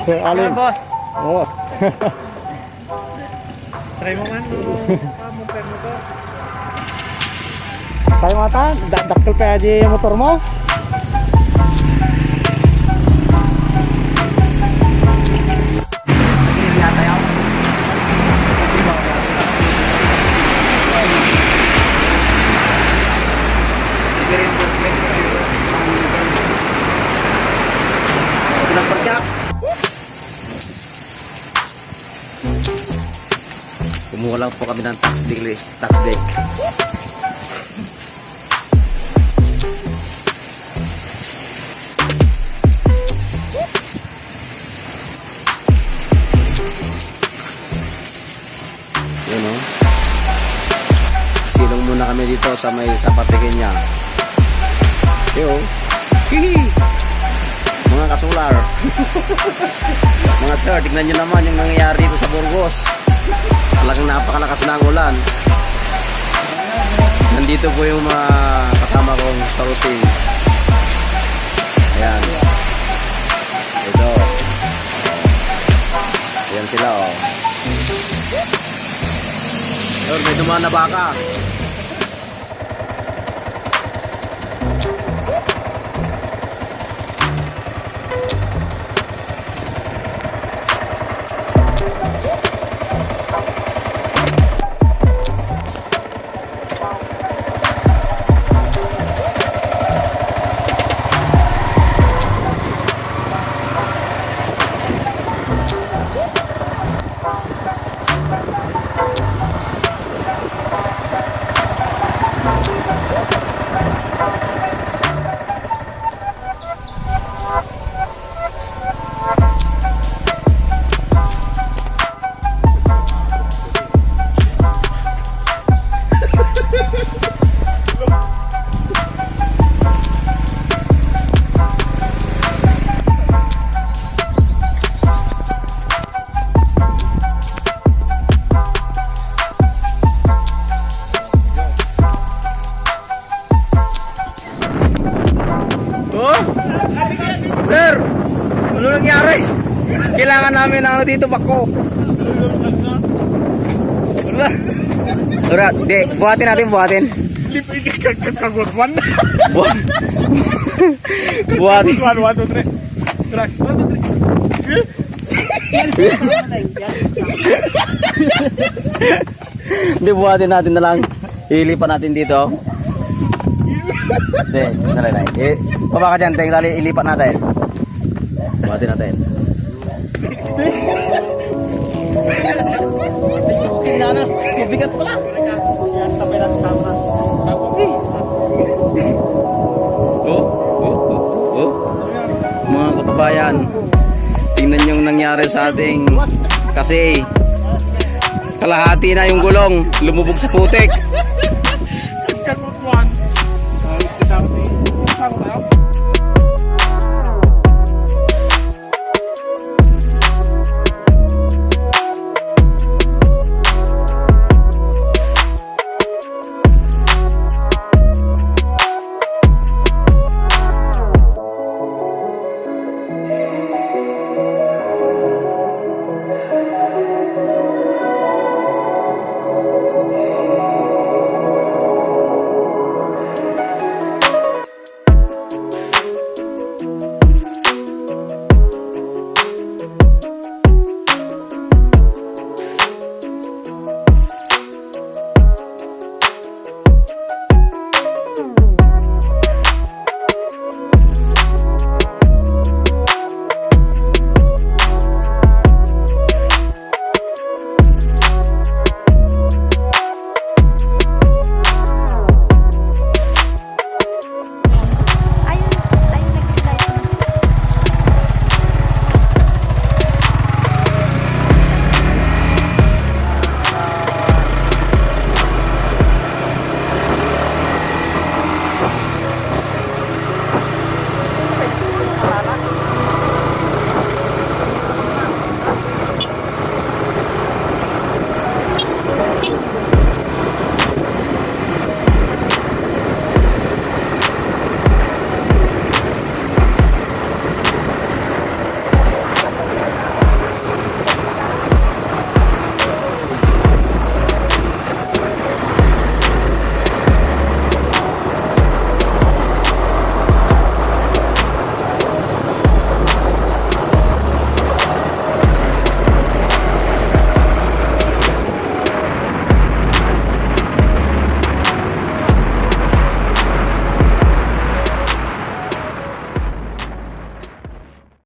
Sir Alin. boss. Boss. Try mo man. Pamumper mo to. Tayo mata, dakkel pa aja yung motor mo. Kumuha lang po kami ng tax deck. Yun o. Silong muna kami dito sa may sapatikin niya. Yo. Hihi. Mga kasular. Mga sir, tignan nyo naman yung nangyayari dito sa Burgos. Talagang napakalakas na ang ulan. Nandito po yung mga kasama kong sarusing. Ayan. Ito. Ayan sila oh. Sir, may dumaan na baka. Sir, ano nangyari? Kailangan namin ng ano dito, bako. Ura, di, buhatin. Hindi pa ikakagkat kagurman. Buhatin. 1, 2, 3. Track. 1, 2, 3. Hindi, buhatin natin na lang. Ilipan natin dito. Hindi, dali. Baba ka dyan, Teng. Dali, ilipat natin. Buhatin natin. Bigat pala. Sabay natin sama. Mga kababayan, tingnan yung nangyari sa ating kasi kalahati na yung gulong, lumubog sa putik.